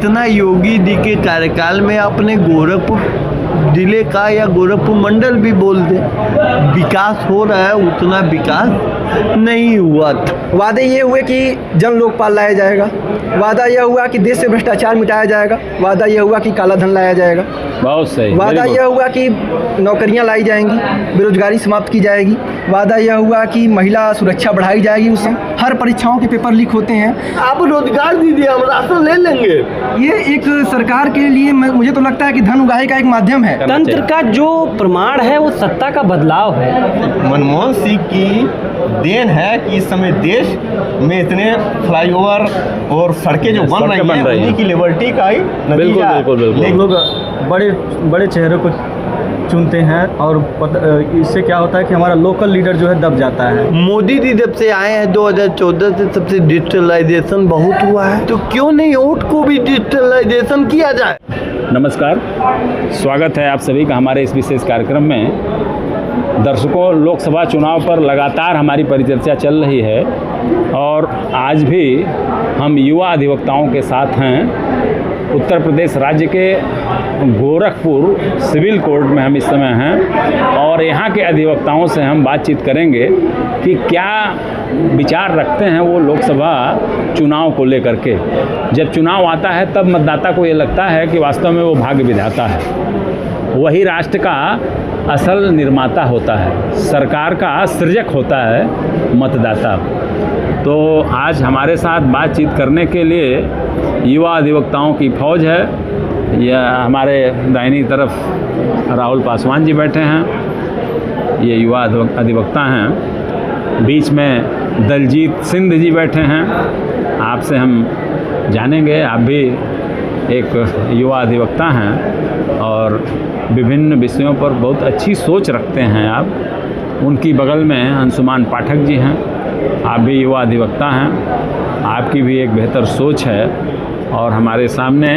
जितना योगी जी के कार्यकाल में आपने गोरखपुर जिले का या गोरखपुर मंडल भी बोल दे, विकास हो रहा है, उतना विकास नहीं हुआ था। वादे ये हुए कि जन लोकपाल लाया जाएगा, वादा यह हुआ कि देश से भ्रष्टाचार मिटाया जाएगा, वादा यह हुआ कि काला धन लाया जाएगा, बहुत सही, वादा यह हुआ कि नौकरियां लाई जाएंगी, बेरोजगारी समाप्त की जाएगी, वादा यह हुआ कि महिला सुरक्षा बढ़ाई जाएगी। उस समय हर परीक्षाओं के पेपर लीक होते हैं। आप रोजगार दीजिए, हम राशन ले लेंगे। ये एक सरकार के लिए मुझे तो लगता है कि धन उगाही का एक माध्यम है। तंत्र का जो प्रमाण है वो सत्ता का बदलाव है। मनमोहन सिंह की देन है कि इस समय देश में इतने फ्लाईओवर और सड़कें जो बन रही हैं उन्हीं की लिबर्टी का ही नतीजा है। हम लोग बड़े बड़े चेहरे को चुनते हैं और इससे क्या होता है कि हमारा लोकल लीडर जो है दब जाता है। मोदी जी जब से आए हैं 2014 से सबसे डिजिटलाइजेशन बहुत हुआ है, तो क्यों नहीं वोट को भी डिजिटलाइजेशन किया जाए। नमस्कार, स्वागत है आप सभी का हमारे इस विशेष कार्यक्रम में। दर्शकों, लोकसभा चुनाव पर लगातार हमारी परिचर्चा चल रही है और आज भी हम युवा अधिवक्ताओं के साथ हैं। उत्तर प्रदेश राज्य के गोरखपुर सिविल कोर्ट में हम इस समय हैं और यहाँ के अधिवक्ताओं से हम बातचीत करेंगे कि क्या विचार रखते हैं वो लोकसभा चुनाव को लेकर के। जब चुनाव आता है तब मतदाता को ये लगता है कि वास्तव में वो भाग्य विधाता है, वही राष्ट्र का असल निर्माता होता है, सरकार का सृजक होता है मतदाता। तो आज हमारे साथ बातचीत करने के लिए युवा अधिवक्ताओं की फौज है। यह हमारे दाहिनी तरफ राहुल पासवान जी बैठे हैं, ये युवा अधिवक्ता हैं। बीच में दलजीत सिंह जी बैठे हैं। आपसे हम जानेंगे, आप भी एक युवा अधिवक्ता हैं और विभिन्न विषयों पर बहुत अच्छी सोच रखते हैं आप। उनकी बगल में अंशुमान पाठक जी हैं, आप भी युवा अधिवक्ता हैं, आपकी भी एक बेहतर सोच है। और हमारे सामने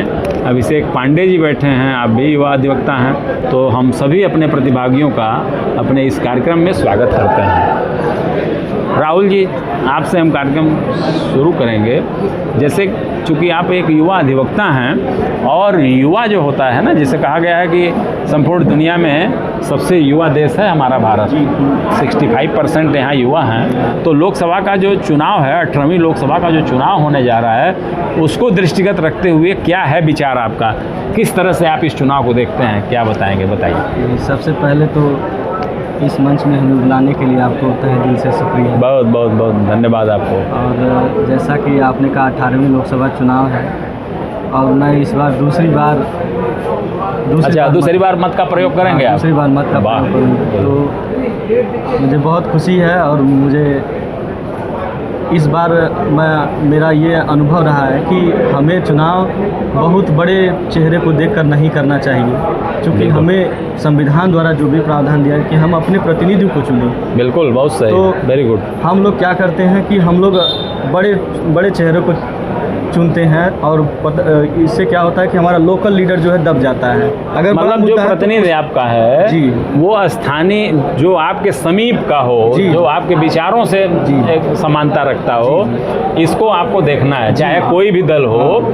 अभिषेक पांडे जी बैठे हैं, आप भी युवा अधिवक्ता हैं। तो हम सभी अपने प्रतिभागियों का अपने इस कार्यक्रम में स्वागत करते हैं। राहुल जी, आपसे हम कार्यक्रम शुरू करेंगे। जैसे चूँकि आप एक युवा अधिवक्ता हैं और युवा जो होता है ना, जिसे कहा गया है कि संपूर्ण दुनिया में सबसे युवा देश है हमारा भारत, 65% यहाँ युवा हैं। तो लोकसभा का जो चुनाव है, 18वीं लोकसभा का जो चुनाव होने जा रहा है, उसको दृष्टिगत रखते हुए क्या है विचार आपका, किस तरह से आप इस चुनाव को देखते हैं, क्या बताएंगे, बताइए। सबसे पहले तो इस मंच में हमें बुलाने के लिए आपको तहे दिल से शुक्रिया। बहुत बहुत बहुत धन्यवाद आपको। और जैसा कि आपने कहा 18वीं लोकसभा चुनाव है और मैं इस बार दूसरी बार मत का प्रयोग करेंगे आप? दूसरी बार मत का प्रयोग करूँगा। तो मुझे बहुत खुशी है और मुझे इस बार मेरा ये अनुभव रहा है कि हमें चुनाव बहुत बड़े चेहरे को देखकर नहीं करना चाहिए, क्योंकि हमें संविधान द्वारा जो भी प्रावधान दिया है कि हम अपने प्रतिनिधि को चुनें। बिल्कुल, बहुत सही, तो वेरी गुड। हम लोग क्या करते हैं कि हम लोग बड़े बड़े चेहरे को चुनते हैं और इससे क्या होता है कि हमारा लोकल लीडर जो है दब जाता है। अगर मतलब जो प्रतिनिधि आपका है जी, वो स्थानीय जो आपके समीप का हो, जो आपके विचारों से एक समानता रखता हो, इसको आपको देखना है। चाहे कोई भी दल हो,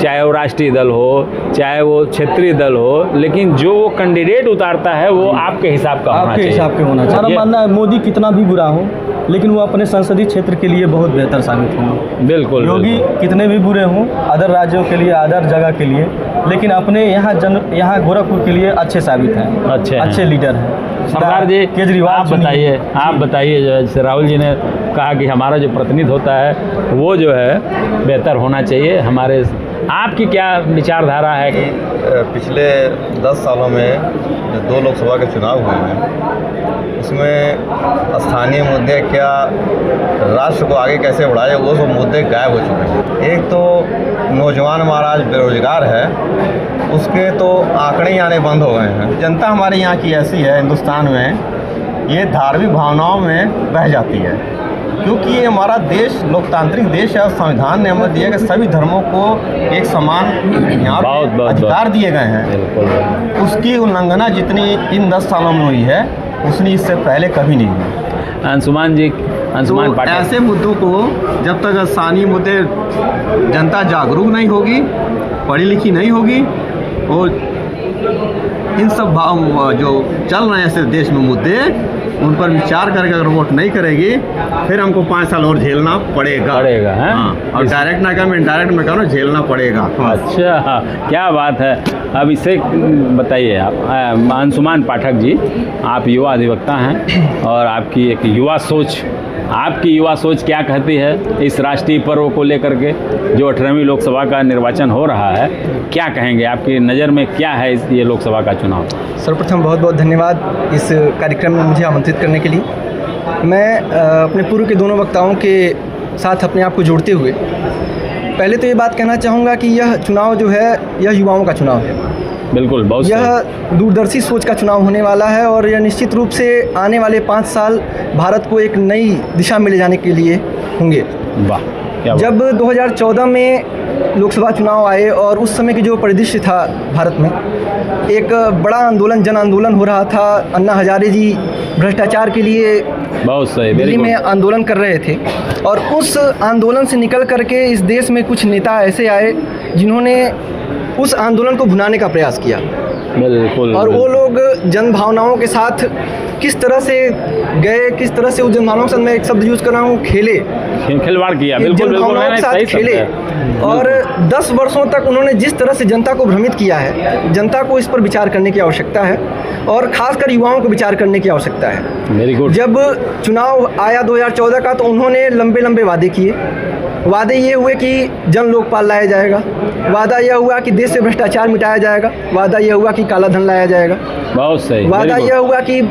चाहे वो राष्ट्रीय दल हो, चाहे वो क्षेत्रीय दल हो, लेकिन जो वो कैंडिडेट उतारता है वो आपके हिसाब का होना चाहिए। हिसाब के होना चाहिए। हमारा मानना है मोदी कितना भी बुरा हो, लेकिन वो अपने संसदीय क्षेत्र के लिए बहुत बेहतर साबित होंगे। बिल्कुल। योगी कितने भी बुरे हों अदर राज्यों के लिए, अदर जगह के लिए, लेकिन अपने यहाँ गोरखपुर के लिए अच्छे साबित हैं, अच्छे लीडर हैं। सरदार जी, केजरीवाल आप बताइए जैसे राहुल जी ने कहा कि हमारा जो प्रतिनिधि होता है वो जो है बेहतर होना चाहिए। हमारे आपकी क्या विचारधारा है? पिछले 10 सालों में 2 लोकसभा के चुनाव हुए हैं, उसमें स्थानीय मुद्दे क्या, राष्ट्र को आगे कैसे बढ़ाए, वो सब मुद्दे गायब हो चुके हैं। एक तो नौजवान हमारा आज बेरोजगार है, उसके तो आंकड़े ही आने बंद हो गए हैं। जनता हमारे यहाँ की ऐसी है, हिंदुस्तान में ये धार्मिक भावनाओं में बह जाती है, क्योंकि ये हमारा देश लोकतांत्रिक देश है और संविधान ने हमें दिया कि सभी धर्मों को एक समान यहाँ अधिकार दिए गए हैं। उसकी उल्लंघना जितनी इन 10 सालों में हुई है उसने इससे पहले कभी नहीं हुई। अंशुमान जी, अंशुमान पाठक, ऐसे मुद्दों को जब तक स्थानीय मुद्दे जनता जागरूक नहीं होगी पढ़ी लिखी नहीं होगी और इन सब भाव जो चल रहे हैं ऐसे देश में मुद्दे, उन पर विचार करके अगर वोट नहीं करेगी, फिर हमको 5 साल और झेलना पड़ेगा। हैं? हाँ, और डायरेक्ट ना करें, इनडायरेक्ट में करो, झेलना पड़ेगा। अच्छा, क्या बात है। अब इसे बताइए आप, अंशुमान पाठक जी, आप युवा अधिवक्ता हैं और आपकी एक आपकी युवा सोच क्या कहती है इस राष्ट्रीय पर्व को लेकर के, जो 18वीं लोकसभा का निर्वाचन हो रहा है, क्या कहेंगे? आपकी नज़र में क्या है ये लोकसभा का चुनाव? सर्वप्रथम बहुत बहुत धन्यवाद इस कार्यक्रम में मुझे आमंत्रित करने के लिए। मैं अपने पूर्व के दोनों वक्ताओं के साथ अपने आप को जोड़ते हुए पहले तो ये बात कहना चाहूँगा कि यह चुनाव जो है, यह युवाओं का चुनाव है। बिल्कुल, बहुत यह दूरदर्शी सोच का चुनाव होने वाला है और यह निश्चित रूप से आने वाले 5 साल भारत को एक नई दिशा में ले जाने के लिए होंगे। वाह, क्या जब 2014 में लोकसभा चुनाव आए और उस समय की जो परिदृश्य था भारत में, एक बड़ा आंदोलन, जन आंदोलन हो रहा था। अन्ना हजारे जी भ्रष्टाचार के लिए बहुत सही दिल्ली में आंदोलन कर रहे थे और उस आंदोलन से निकल करके इस देश में कुछ नेता ऐसे आए जिन्होंने उस आंदोलन को भुनाने का प्रयास किया। बिल्कुल। और वो लोग जन भावनाओं के साथ किस तरह से गए, किस तरह से उस जन भावनाओं के साथ, मैं एक शब्द यूज़ कर रहा हूँ, खिलवाड़ किया। बिल्कुल, जन भावनाओं के साथ खेले और 10 वर्षों तक उन्होंने जिस तरह से जनता को भ्रमित किया है, जनता को इस पर विचार करने की आवश्यकता है और ख़ासकर युवाओं को विचार करने की आवश्यकता है। Very good. जब चुनाव आया 2014 का, तो उन्होंने लंबे लंबे वादे किए। वादे ये हुए कि जन लोकपाल लाया जाएगा, वादा यह हुआ कि देश से भ्रष्टाचार मिटाया जाएगा, वादा यह हुआ कि काला धन लाया जाएगा, बहुत सही, वादा यह हुआ कि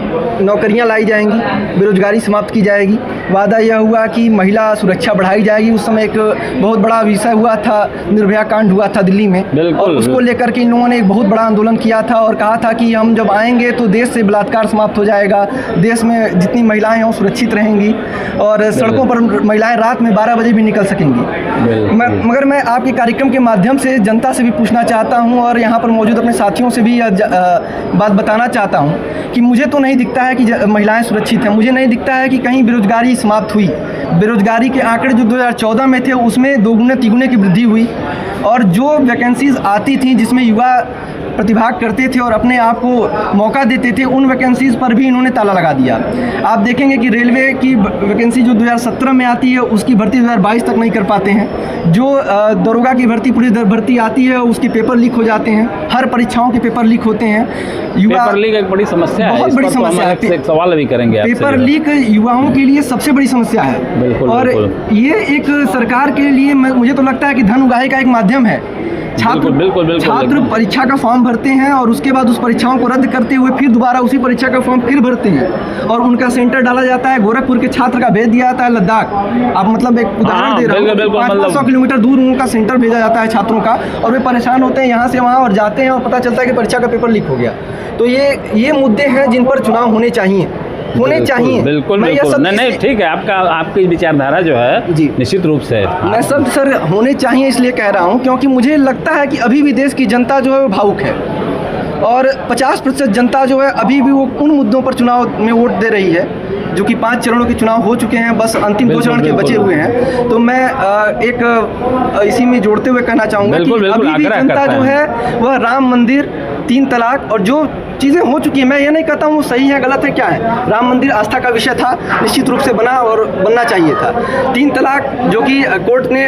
नौकरियां लाई जाएंगी, बेरोजगारी समाप्त की जाएगी, वादा यह हुआ कि महिला सुरक्षा बढ़ाई जाएगी। उस समय एक बहुत बड़ा विषय हुआ था, निर्भया कांड हुआ था दिल्ली में, और उसको लेकर के इन लोगों ने एक बहुत बड़ा आंदोलन किया था और कहा था कि हम जब आएंगे तो देश से बलात्कार समाप्त हो जाएगा, देश में जितनी महिलाएं हैं वो सुरक्षित रहेंगी और सड़कों पर महिलाएं रात में 12 बजे भी निकल सकेंगी। मगर मैं आपके कार्यक्रम के माध्यम से जनता से भी पूछना चाहता हूं और यहाँ पर मौजूद अपने साथियों से भी बात बताना चाहता हूं कि मुझे तो नहीं दिखता है कि महिलाएं सुरक्षित हैं। मुझे नहीं दिखता है कि कहीं बेरोजगारी समाप्त हुई। बेरोजगारी के आंकड़े जो 2014 में थे उसमें 2 गुने 3 गुने की वृद्धि हुई और जो वैकेंसीज आती थी जिसमें युवा प्रतिभाग करते थे और अपने आप को मौका देते थे, उन वैकेंसीज़ पर भी इन्होंने ताला लगा दिया। आप देखेंगे कि रेलवे की वैकेंसी जो 2017 में आती है उसकी भर्ती 2022 तक नहीं कर पाते हैं। जो दरोगा की भर्ती, पुलिस भर्ती आती है उसके पेपर लीक हो जाते हैं। हर परीक्षाओं के पेपर लीक होते हैं। पेपर लीक एक बड़ी समस्या है, बहुत बड़ी समस्या है। एक सवाल भी करेंगे पेपर लीक युवाओं के लिए सबसे बड़ी समस्या है। बिल्कुल, और ये एक सरकार के लिए मुझे तो लगता है कि धन उगाही का एक माध्यम है। छात्र परीक्षा का फॉर्म भरते हैं और उसके बाद उस परीक्षाओं को रद्द करते हुए फिर दोबारा उसी परीक्षा का फॉर्म फिर भरते हैं और उनका सेंटर डाला जाता है। गोरखपुर के छात्र का भेज दिया जाता है लद्दाख। आप मतलब एक उदाहरण दे रहा हूँ, 500 किलोमीटर दूर उनका सेंटर भेजा जाता है छात्रों का और वे परेशान होते हैं यहाँ से वहाँ और जाते हैं और पता चलता है कि परीक्षा का पेपर लीक हो गया। तो ये मुद्दे हैं जिन पर चुनाव होने चाहिए। बिल्कुल। नहीं, ठीक है, आपकी विचारधारा जो है जी निश्चित रूप से मैं सब सर होने चाहिए इसलिए कह रहा हूँ क्योंकि मुझे लगता है कि अभी भी देश की जनता जो है वो भावुक है और 50% जनता जो है अभी भी वो उन मुद्दों पर चुनाव में वोट दे रही है जो कि 5 चरणों के चुनाव हो चुके हैं, बस अंतिम 2 चरण के बचे हुए हैं। तो मैं एक इसी में जोड़ते हुए कहना चाहूँगा कि अभी भी जनता जो है वह राम मंदिर, 3 तलाक और जो चीज़ें हो चुकी हैं, मैं ये नहीं कहता हूँ वो सही है गलत है क्या है। राम मंदिर आस्था का विषय था, निश्चित रूप से बना और बनना चाहिए था। 3 तलाक जो कि कोर्ट ने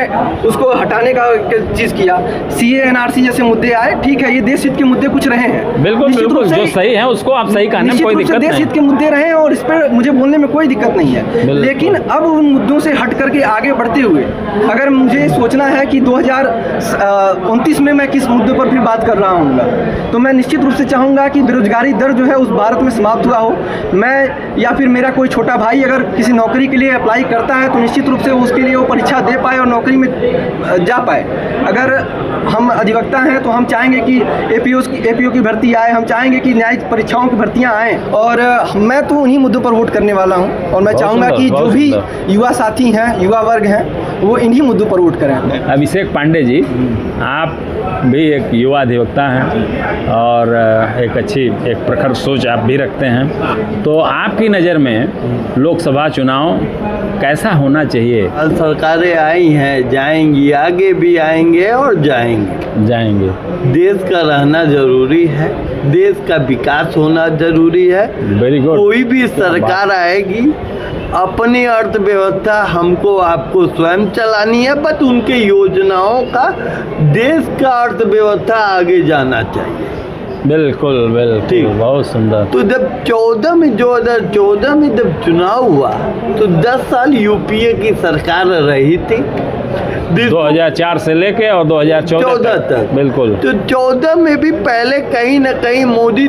उसको हटाने का चीज़ किया, CA NRC जैसे मुद्दे आए, ठीक है, ये देश हित के मुद्दे कुछ रहे हैं। बिल्कुल, जो सही है उसको आप सही कहने में कोई दिक्कत नहीं। देश हित के मुद्दे रहे हैं और इस पर मुझे बोलने में कोई दिक्कत नहीं है। लेकिन अब उन मुद्दों से हट करके आगे बढ़ते हुए अगर मुझे सोचना है कि 2029 में मैं किस मुद्दे पर फिर बात कर रहा हूँ, तो मैं निश्चित रूप से चाहूँगा कि बेरोजगारी दर जो है उस भारत में समाप्त हुआ हो। मैं या फिर मेरा कोई छोटा भाई अगर किसी नौकरी के लिए अप्लाई करता है तो निश्चित रूप से उसके लिए वो परीक्षा दे पाए और नौकरी में जा पाए। अगर हम अधिवक्ता हैं तो हम चाहेंगे कि APO की भर्ती आए, हम चाहेंगे कि न्यायिक परीक्षाओं की भर्तियां आएँ और मैं तो उन्हीं मुद्दों पर वोट करने वाला हूं और मैं चाहूँगा कि जो भी युवा साथी हैं, युवा वर्ग हैं, वो इन्हीं मुद्दों पर वोट करें। अभिषेक पांडे जी, आप भी एक युवा अधिवक्ता हैं और एक अच्छी एक प्रखर सोच आप भी रखते हैं। तो आपकी नज़र में लोकसभा चुनाव कैसा होना चाहिए? सरकारें आई हैं, जाएंगी, आगे भी आएंगे और जाएंगे। देश का रहना जरूरी है, देश का विकास होना जरूरी है। Very good. कोई भी सरकार आएगी, अपनी अर्थव्यवस्था हमको आपको स्वयं चलानी है, बट उनके योजनाओं का देश का अर्थव्यवस्था आगे जाना चाहिए। बिल्कुल बिल्कुल, ठीक। बहुत सुंदर। तो जब 2014 में जब चुनाव हुआ तो 10 साल यूपीए की सरकार रही थी, 2004 से लेके और 2014 तक। बिल्कुल। तो 14 में भी पहले कहीं ना कहीं मोदी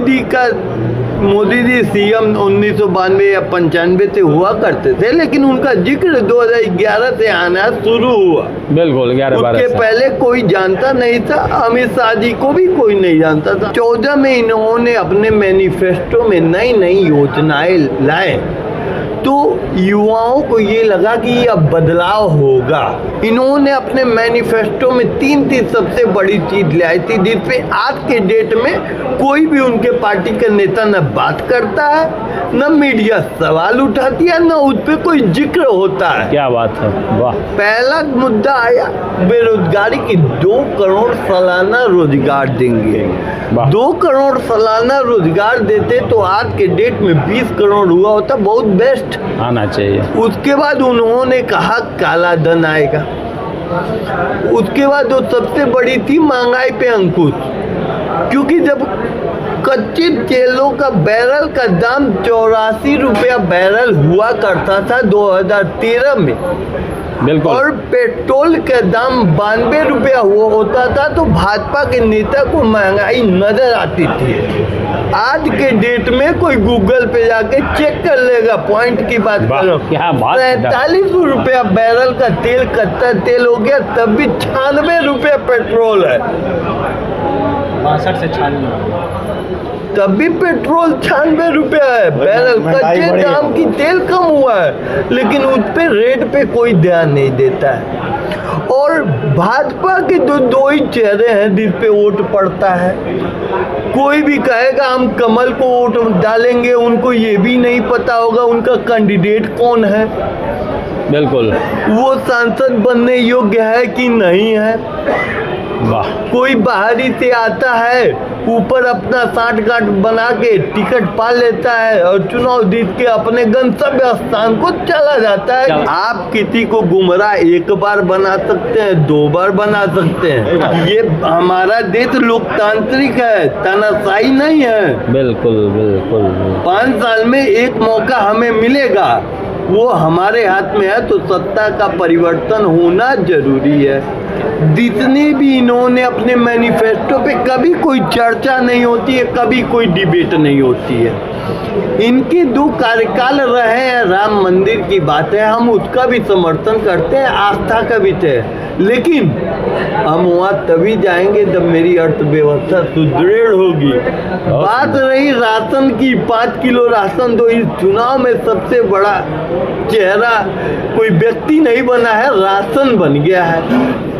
जी सीएम 1992 या 95 से हुआ करते थे, लेकिन उनका जिक्र 2011 से आना शुरू हुआ। बिल्कुल, 11-12 उसके पहले कोई जानता नहीं था, अमित शाह जी को भी कोई नहीं जानता था। 14 में इन्होंने अपने मैनिफेस्टो में नई नई योजनाएं लाए, तो युवाओं को ये लगा कि अब बदलाव होगा। इन्होंने अपने मैनिफेस्टो में 3 सबसे बड़ी चीज लाई थी, जिसपे आज के डेट में कोई भी उनके पार्टी का नेता न बात करता है, न मीडिया सवाल उठाती है, न उस पर कोई जिक्र होता है। क्या बात है, वाह। पहला मुद्दा आया बेरोजगारी की, 2 करोड़ सालाना रोजगार देंगे। 2 करोड़ सालाना रोजगार देते तो आज के डेट में 20 करोड़ हुआ होता, बहुत बेस्ट आना चाहिए। उसके बाद उन्होंने कहा काला धन आएगा। उसके बाद जो सबसे बड़ी थी महंगाई पे अंकुश, क्योंकि जब कच्चे तेलों का बैरल का दाम 84 रुपया बैरल हुआ करता था 2013 में, बिल्कुल, और पेट्रोल का दाम 92 रुपया हुआ होता था, तो भाजपा के नेता को महंगाई नजर आती थी। आज के डेट में कोई गूगल पे जाके चेक कर लेगा, पॉइंट की बात करो, क्या बात है। 43 रुपया बैरल का तेल, कच्चा तेल हो गया, तब भी 96 रुपया पेट्रोल है। 62 से 96 तब भी पेट्रोल 96 रुपया है बैरल। कच्चे दाम की तेल कम हुआ है, लेकिन उस पे रेट पे कोई ध्यान नहीं देता है। और भाजपा के दो ही चेहरे हैं जिस पे वोट पड़ता है। कोई भी कहेगा हम कमल को वोट डालेंगे, उनको ये भी नहीं पता होगा उनका कैंडिडेट कौन है, बिल्कुल, वो सांसद बनने योग्य है कि नहीं है। वाह। कोई बाहरी से आता है, ऊपर अपना साठ गांठ बना के टिकट पा लेता है और चुनाव जीत के अपने गंतव्य स्थान को चला जाता है। आप किसी को गुमराह 1 बार बना सकते हैं, 2 बार बना सकते हैं। ये हमारा देश लोकतांत्रिक है, तानाशाही नहीं है। बिल्कुल बिल्कुल। 5 साल में एक मौका हमें मिलेगा, वो हमारे हाथ में है, तो सत्ता का परिवर्तन होना जरूरी है। जितने भी इन्होंने अपने मैनिफेस्टो पे कभी कोई चर्चा नहीं होती है, कभी कोई डिबेट नहीं होती है। इनके 2 कार्यकाल रहे हैं, राम मंदिर की बात है, हम उसका भी समर्थन करते हैं, आस्था का भी है, लेकिन हम वहाँ तभी जाएंगे जब मेरी अर्थव्यवस्था सुदृढ़ होगी। बात रही राशन की, 5 किलो राशन दो। इस चुनाव में सबसे बड़ा चेहरा कोई व्यक्ति नहीं बना है, राशन बन गया है।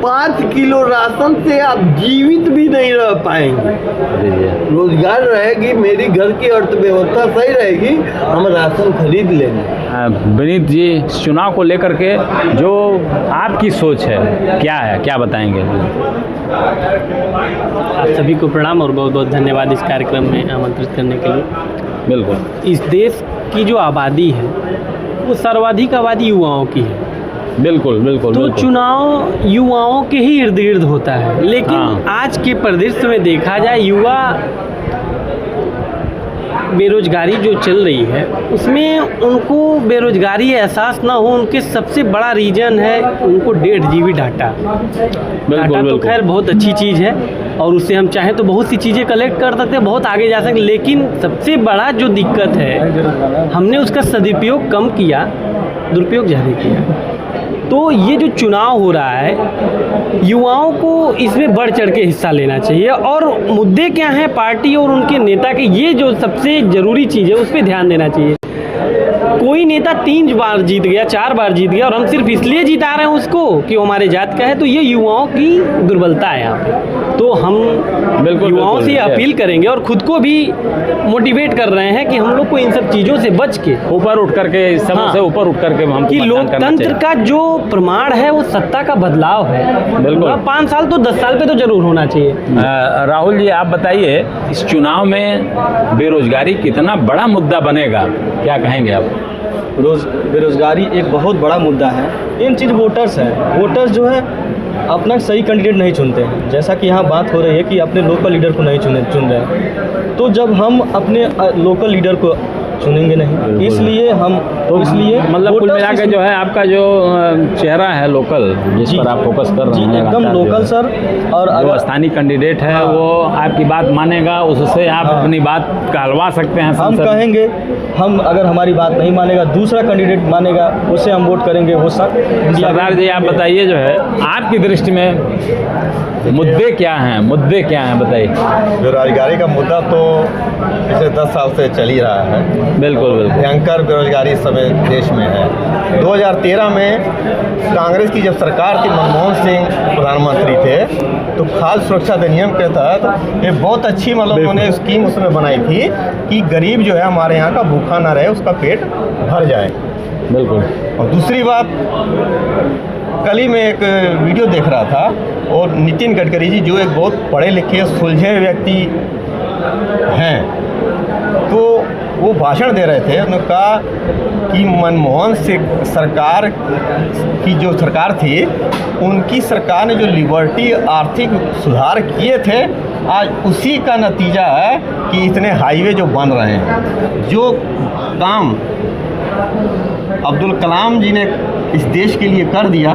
5 किलो राशन से आप जीवित भी नहीं रह पाएंगे। रोजगार रहेगी, मेरी घर की अर्थव्यवस्था सही रहेगी, हम राशन खरीद लेंगे। विनीत जी, चुनाव को लेकर के जो आपकी सोच है क्या है, क्या बताएंगे? आप सभी को प्रणाम और बहुत बहुत धन्यवाद इस कार्यक्रम में आमंत्रित करने के लिए। बिल्कुल। इस देश की जो आबादी है वो सर्वाधिक आबादी युवाओं की है। बिल्कुल बिल्कुल। तो बिल्कुल। चुनाव युवाओं के ही इर्द गिर्द होता है, लेकिन आज के परिदृश्य में देखा जाए युवा बेरोजगारी जो चल रही है उसमें उनको बेरोजगारी एहसास ना हो, उनके सबसे बड़ा रीज़न है उनको 1.5 GB डाटा। डाटा तो खैर बहुत अच्छी चीज़ है और उससे हम चाहें तो बहुत सी चीज़ें कलेक्ट कर सकते हैं, बहुत आगे जा सकते हैं, लेकिन सबसे बड़ा जो दिक्कत है हमने उसका सदुपयोग कम किया, दुरुपयोग ज़्यादा किया। तो ये जो चुनाव हो रहा है युवाओं को इसमें बढ़ चढ़ के हिस्सा लेना चाहिए, और मुद्दे क्या हैं पार्टी और उनके नेता के, ये जो सबसे ज़रूरी चीज़ है उस पर ध्यान देना चाहिए। कोई नेता 3 बार जीत गया, 4 बार जीत गया और हम सिर्फ इसलिए जिता रहे हैं उसको कि वो हमारे जात का है, तो ये युवाओं की दुर्बलता है यहाँ पे। तो हम बिल्कुल युवाओं से अपील करेंगे और खुद को भी मोटिवेट कर रहे हैं कि हम लोग को इन सब चीज़ों से बच के ऊपर उठ करके, इस समय से ऊपर उठ करके हम कि लोकतंत्र का जो प्रमाण है वो सत्ता का बदलाव है। बिल्कुल। 5 साल तो 10 साल पे तो जरूर होना चाहिए। राहुल जी, आप बताइए, इस चुनाव में बेरोजगारी कितना बड़ा मुद्दा बनेगा, क्या कहेंगे आप? बेरोजगारी एक बहुत बड़ा मुद्दा है। इन चीज़ वोटर्स हैं, वोटर्स जो है अपना सही कैंडिडेट नहीं चुनते हैं। जैसा कि यहाँ बात हो रही है कि अपने लोकल लीडर को नहीं चुन रहे हैं, तो जब हम अपने लोकल लीडर को चुनेंगे नहीं, इसलिए हम तो इसलिए मतलब कुल मिला के जो है आपका जो चेहरा है लोकल, जिस पर आप फोकस कर रहे हैं, एकदम लोकल सर। और जो स्थानीय कैंडिडेट है वो आपकी बात मानेगा, उससे आप अपनी बात कहलवा सकते हैं। हम कहेंगे, हम अगर हमारी बात नहीं मानेगा, दूसरा कैंडिडेट मानेगा, उसे हम वोट करेंगे। वो सब सरदार जी, आप बताइए, जो है आपकी दृष्टि में मुद्दे क्या हैं, बताइए। बेरोजगारी का मुद्दा तो पिछले 10 साल से चल ही रहा है। बिल्कुल बिल्कुल। भयंकर बेरोजगारी इस समय देश में है। 2013 में कांग्रेस की जब सरकार थी, मनमोहन सिंह प्रधानमंत्री थे, तो खाद्य सुरक्षा अधिनियम के तहत एक बहुत अच्छी मतलब उन्होंने स्कीम उसमें बनाई थी कि गरीब जो है हमारे यहाँ का भूखा ना रहे, उसका पेट भर जाए। बिल्कुल। और दूसरी बात, कल ही मैं एक वीडियो देख रहा था और नितिन गडकरी जी जो एक बहुत पढ़े लिखे सुलझे व्यक्ति हैं, तो वो भाषण दे रहे थे। उन्होंने कहा कि मनमोहन सिंह सरकार की जो सरकार थी, उनकी सरकार ने जो लिबर्टी आर्थिक सुधार किए थे, आज उसी का नतीजा है कि इतने हाईवे जो बन रहे हैं। जो काम अब्दुल कलाम जी ने इस देश के लिए कर दिया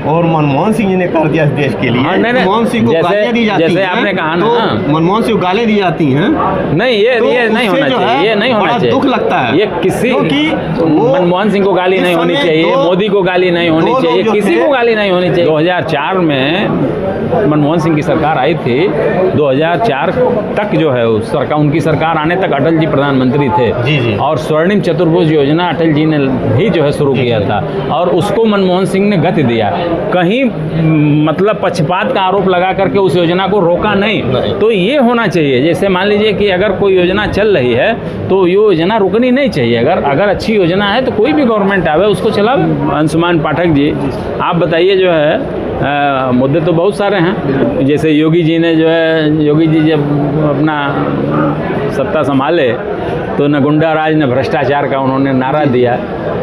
और मनमोहन सिंह जी ने कर दिया इस देश के लिए। मनमोहन सिंह को गालियाँ दी जाती हैं, जैसे आपने कहा ना, तो मनमोहन सिंह को गालियाँ दी जाती हैं। नहीं, ये नहीं होना चाहिए, ये नहीं होना चाहिए। दुख लगता है ये किसी, मनमोहन सिंह को गाली नहीं होनी चाहिए, मोदी को गाली नहीं होनी चाहिए, किसी को गाली नहीं होनी चाहिए। 2004 में मनमोहन सिंह की सरकार आई थी, 2004 तक जो है उस सरकार, उनकी सरकार आने तक अटल जी प्रधानमंत्री थे। जी। और स्वर्णिम चतुर्भुज योजना अटल जी ने भी जो है शुरू किया था, और उसको मनमोहन सिंह ने गति दिया। कहीं मतलब पक्षपात का आरोप लगा करके उस योजना को रोका नहीं। तो ये होना चाहिए, जैसे मान लीजिए कि अगर कोई योजना चल रही है तो योजना रुकनी नहीं चाहिए। अगर अच्छी योजना है तो कोई भी गवर्नमेंट आवे उसको चलावे। अंशुमान पाठक जी, आप बताइए, जो है मुद्दे तो बहुत सारे हैं। जैसे योगी जी ने जो है, योगी जी जब अपना सत्ता संभाले तो न गुंडा राज न भ्रष्टाचार का उन्होंने नारा दिया।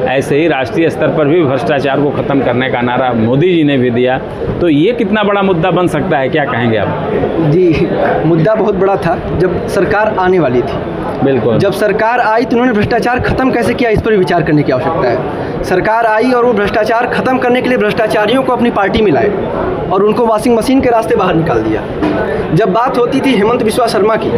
ऐसे ही राष्ट्रीय स्तर पर भी भ्रष्टाचार को ख़त्म करने का नारा मोदी जी ने भी दिया। तो ये कितना बड़ा मुद्दा बन सकता है, क्या कहेंगे आप? जी, मुद्दा बहुत बड़ा था जब सरकार आने वाली थी। बिल्कुल। जब सरकार आई तो उन्होंने भ्रष्टाचार खत्म कैसे किया, इस पर विचार करने की आवश्यकता है। सरकार आई और वो भ्रष्टाचार खत्म करने के लिए भ्रष्टाचारियों को अपनी पार्टी में लाए और उनको वॉशिंग मशीन के रास्ते बाहर निकाल दिया। जब बात होती थी हेमंत बिस्वा शर्मा की,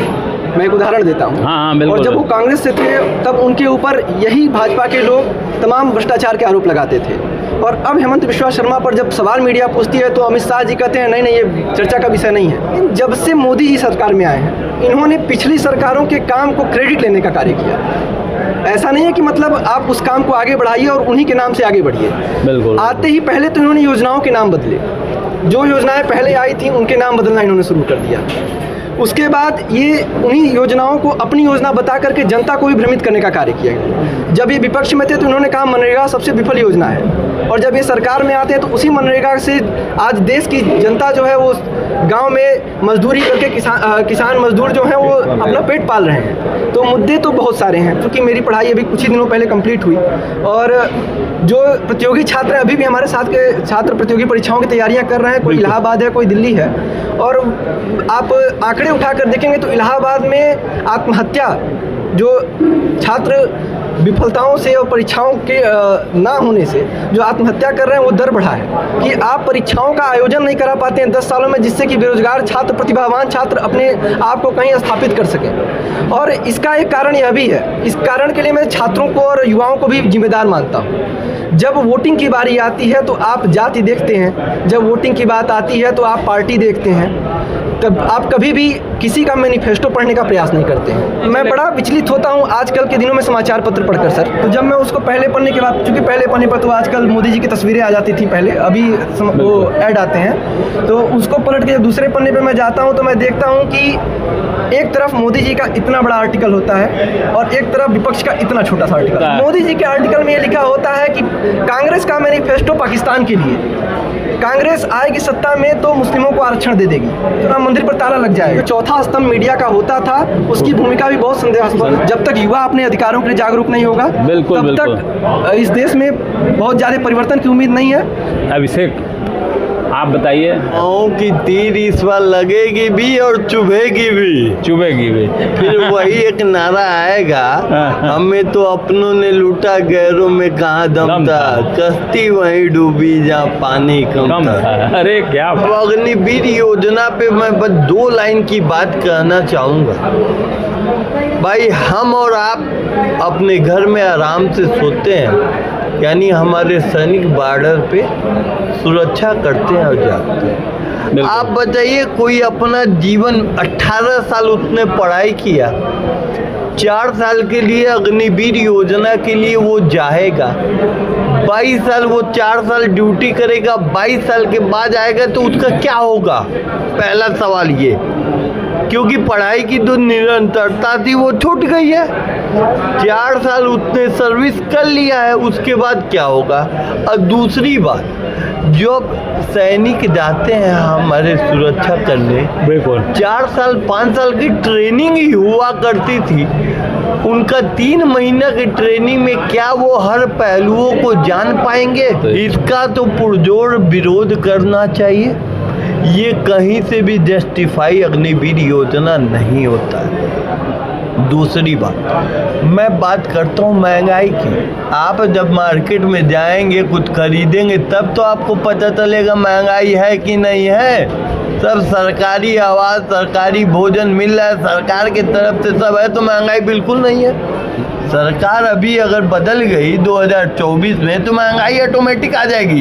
मैं एक उदाहरण देता हूँ। हाँ, बिल्कुल। और जब वो कांग्रेस से थे तब उनके ऊपर यही भाजपा के लोग तमाम भ्रष्टाचार के आरोप लगाते थे। और अब हेमंत बिस्वा शर्मा पर जब सवाल मीडिया पूछती है तो अमित शाह जी कहते हैं नहीं, ये चर्चा का विषय नहीं है। जब से मोदी जी सरकार में आए हैं, इन्होंने पिछली सरकारों के काम को क्रेडिट लेने का कार्य किया। ऐसा नहीं है कि मतलब आप उस काम को आगे बढ़ाइए और उन्हीं के नाम से आगे बढ़िए। बिल्कुल। आते ही पहले तो इन्होंने योजनाओं के नाम बदले, जो योजनाएं पहले आई थी उनके नाम बदलना इन्होंने शुरू कर दिया। उसके बाद ये उन्हीं योजनाओं को अपनी योजना बता करके जनता को भी भ्रमित करने का कार्य किया। जब ये विपक्ष में थे तो इन्होंने कहा मनरेगा सबसे विफल योजना है, और जब ये सरकार में आते हैं तो उसी मनरेगा से आज देश की जनता जो है वो गांव में मजदूरी करके किसान मजदूर जो हैं वो अपना पेट पाल रहे हैं। तो मुद्दे तो बहुत सारे हैं। क्योंकि मेरी पढ़ाई अभी कुछ ही दिनों पहले कंप्लीट हुई और जो प्रतियोगी छात्र अभी भी हमारे साथ के छात्र प्रतियोगी परीक्षाओं की तैयारियां कर रहे हैं, कोई इलाहाबाद है, कोई दिल्ली है, और आप आंकड़े उठाकर देखेंगे तो इलाहाबाद में आत्महत्या जो छात्र विफलताओं से और परीक्षाओं के ना होने से जो आत्महत्या कर रहे हैं वो दर बढ़ा है कि आप परीक्षाओं का आयोजन नहीं करा पाते हैं 10 सालों में, जिससे कि बेरोजगार छात्र, प्रतिभावान छात्र अपने आप को कहीं स्थापित कर सकें। और इसका एक कारण यह भी है, इस कारण के लिए मैं छात्रों को और युवाओं को भी जिम्मेदार मानता हूँ। जब वोटिंग की बारी आती है तो आप जाति देखते हैं, जब वोटिंग की बात आती है तो आप पार्टी देखते हैं। आप कभी भी किसी का मैनिफेस्टो पढ़ने का प्रयास नहीं करते हैं। मैं बड़ा विचलित होता हूँ आजकल के दिनों में समाचार पत्र पढ़कर सर। तो जब मैं उसको पहले पढ़ने के बाद, चूँकि पहले पढ़ने पर तो आजकल मोदी जी की तस्वीरें आ जाती थी पहले, अभी वो ऐड आते हैं, तो उसको पलट के जब दूसरे पन्ने पर मैं जाता हूँ तो मैं देखता हूँ कि एक तरफ मोदी जी का इतना बड़ा आर्टिकल होता है और एक तरफ विपक्ष का इतना छोटा सा आर्टिकल। मोदी जी के आर्टिकल में ये लिखा होता है कि कांग्रेस का मैनिफेस्टो पाकिस्तान के लिए, कांग्रेस आएगी सत्ता में तो मुस्लिमों को आरक्षण दे देगी, तो राम मंदिर पर ताला लग जाएगा। चौथा स्तंभ मीडिया का होता था, उसकी भूमिका भी बहुत संदेहास्पद। जब तक युवा अपने अधिकारों के लिए जागरूक नहीं होगा तब तक इस देश में बहुत ज़्यादा परिवर्तन की उम्मीद नहीं है। अभिषेक, आप बताइए। गाँव की तीर इस बार लगेगी भी और चुभेगी भी। फिर वही एक नारा आएगा, हमें तो अपनों ने लूटा, गैरों में कहाँ दम था, कश्ती वहीं डूबी जहाँ पानी कम था। अरे क्या अग्निवीर योजना पे मैं बस 2 लाइन की बात कहना चाहूँगा। भाई, हम और आप अपने घर में आराम से सोते हैं, यानी हमारे सैनिक बॉर्डर पे सुरक्षा करते हैं और जाते हैं। आप बताइए, कोई अपना जीवन 18 साल उसने पढ़ाई किया, 4 साल के लिए अग्निवीर योजना के लिए वो जाएगा, 22 साल वो 4 साल ड्यूटी करेगा, 22 साल के बाद आएगा तो उसका क्या होगा? पहला सवाल ये, क्योंकि पढ़ाई की जो निरंतरता थी वो छूट गई है। 4 साल उसने सर्विस कर लिया है, उसके बाद क्या होगा? और दूसरी बात, जो सैनिक जाते हैं हमारे सुरक्षा करने, बिल्कुल 4 साल 5 साल की ट्रेनिंग ही हुआ करती थी। उनका 3 महीना की ट्रेनिंग में क्या वो हर पहलुओं को जान पाएंगे? इसका तो पुरजोर विरोध करना चाहिए। ये कहीं से भी जस्टिफाई अग्निवीर योजना नहीं होता है। दूसरी बात, मैं बात करता हूँ महंगाई की। आप जब मार्केट में जाएंगे, कुछ खरीदेंगे, तब तो आपको पता चलेगा महंगाई है कि नहीं है। सब सरकारी आवाज़, सरकारी भोजन मिल रहा है, सरकार की तरफ से सब है, तो महंगाई बिल्कुल नहीं है। सरकार अभी अगर बदल गई 2024 में तो महंगाई ऑटोमेटिक आ जाएगी।